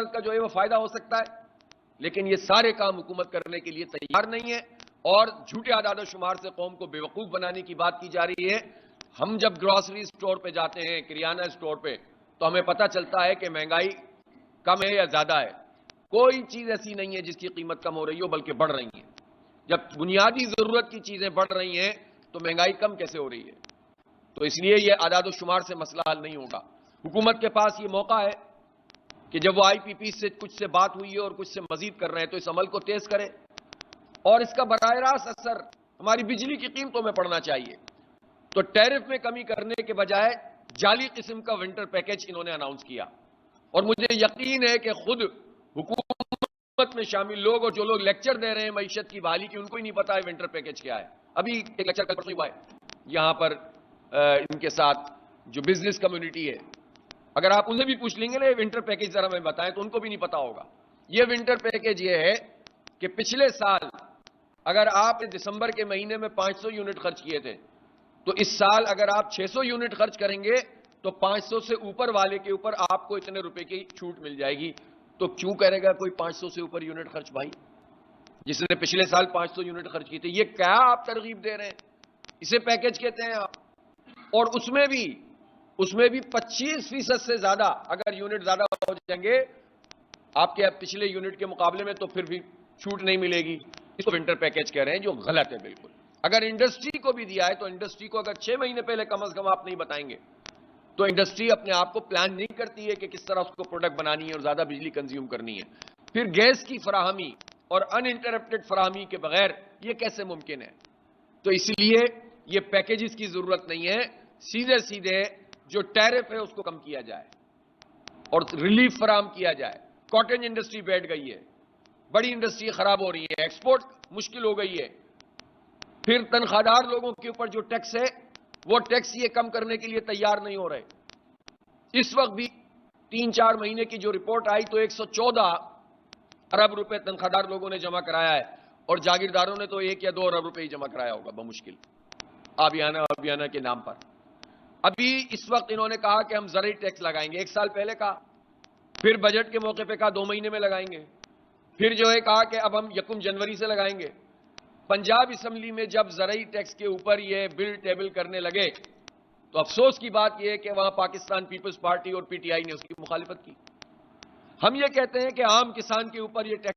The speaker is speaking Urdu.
کا جو ہے وہ فائدہ ہو سکتا ہے، لیکن یہ سارے کام حکومت کرنے کے لیے تیار نہیں ہے، اور جھوٹے اعداد و شمار سے قوم کو بیوقوف بنانے کی بات کی جا رہی ہے۔ ہم جب گروسری سٹور پہ جاتے ہیں، کریانہ سٹور پہ، تو ہمیں پتہ چلتا ہے کہ مہنگائی کم ہے یا زیادہ ہے۔ کوئی چیز ایسی نہیں ہے جس کی قیمت کم ہو رہی ہو، بلکہ بڑھ رہی ہے۔ جب بنیادی ضرورت کی چیزیں بڑھ رہی ہیں تو مہنگائی کم کیسے ہو رہی ہے؟ تو اس لیے یہ اعداد و شمار سے مسئلہ حل نہیں ہوگا۔ حکومت کے پاس یہ موقع ہے کہ جب وہ آئی پی پی سے کچھ سے بات ہوئی ہے اور کچھ سے مزید کر رہے ہیں تو اس عمل کو تیز کرے، اور اس کا براہ راست اثر ہماری بجلی کی قیمتوں میں پڑنا چاہیے۔ تو ٹیرف میں کمی کرنے کے بجائے جعلی قسم کا ونٹر پیکیج انہوں نے اناؤنس کیا، اور مجھے یقین ہے کہ خود حکومت میں شامل لوگ اور جو لوگ لیکچر دے رہے ہیں معیشت کی بحالی کی، ان کو ہی نہیں پتا ہے ونٹر پیکیج کیا ہے۔ ابھی ایک لیکچر کل پرسوں ہوا ہے یہاں پر ان کے ساتھ جو بزنس کمیونٹی ہے، اگر آپ انہیں بھی پوچھ لیں گے نا یہ ونٹر پیکیج ذرا میں بتائیں تو ان کو بھی نہیں پتا ہوگا۔ یہ ونٹر پیکیج یہ ہے کہ پچھلے سال اگر آپ دسمبر کے مہینے میں 500 یونٹ خرچ کیے تھے، تو اس سال اگر آپ 600 یونٹ خرچ کریں گے تو 500 سے اوپر والے کے اوپر آپ کو اتنے روپے کی چھوٹ مل جائے گی۔ تو کیوں کرے گا کوئی 500 سے اوپر یونٹ خرچ بھائی، جس نے پچھلے سال 500 یونٹ خرچ کی تھے؟ یہ کیا آپ ترغیب دے رہے ہیں؟ اسے پیکیج کہتے ہیں آپ۔ اور اس میں بھی 25% سے زیادہ اگر یونٹ زیادہ ہو جائیں گے آپ کے پچھلے یونٹ کے مقابلے میں تو پھر بھی چھوٹ نہیں ملے گی۔ اس کو ونٹر پیکیج کہہ رہے ہیں، جو غلط ہے بالکل۔ اگر انڈسٹری کو بھی دیا ہے تو انڈسٹری کو اگر 6 مہینے پہلے کم از کم آپ نہیں بتائیں گے تو انڈسٹری اپنے آپ کو پلان نہیں کرتی ہے کہ کس طرح اس کو پروڈکٹ بنانی ہے اور زیادہ بجلی کنزیوم کرنی ہے۔ پھر گیس کی فراہمی اور ان انٹرپٹڈ فراہمی کے بغیر یہ کیسے ممکن ہے؟ تو اس لیے یہ پیکیجز کی ضرورت نہیں ہے، سیدھے جو ٹیرف ہے اس کو کم کیا جائے اور ریلیف فراہم کیا جائے۔ کاٹن انڈسٹری بیٹھ گئی ہے، بڑی انڈسٹری خراب ہو رہی ہے، ایکسپورٹ مشکل ہو گئی ہے۔ پھر تنخواہ دار لوگوں کے اوپر جو ٹیکس ہے وہ ٹیکس یہ کم کرنے کے لیے تیار نہیں ہو رہے۔ اس وقت بھی 3-4 مہینے کی جو رپورٹ آئی تو 114 ارب روپے تنخواہ دار لوگوں نے جمع کرایا ہے، اور جاگیرداروں نے تو 1 یا 2 ارب روپے ہی جمع کرایا ہوگا بمشکل، آبیانہ کے نام پر۔ ابھی اس وقت انہوں نے کہا کہ ہم زرعی ٹیکس لگائیں گے، 1 سال پہلے کہا، پھر بجٹ کے موقع پہ کہا 2 مہینے میں لگائیں گے، پھر جو ہے کہا کہ اب ہم 1 جنوری سے لگائیں گے۔ پنجاب اسمبلی میں جب زرعی ٹیکس کے اوپر یہ بل ٹیبل کرنے لگے تو افسوس کی بات یہ ہے کہ وہاں پاکستان پیپلز پارٹی اور پی ٹی آئی نے اس کی مخالفت کی۔ ہم یہ کہتے ہیں کہ عام کسان کے اوپر یہ ٹیکس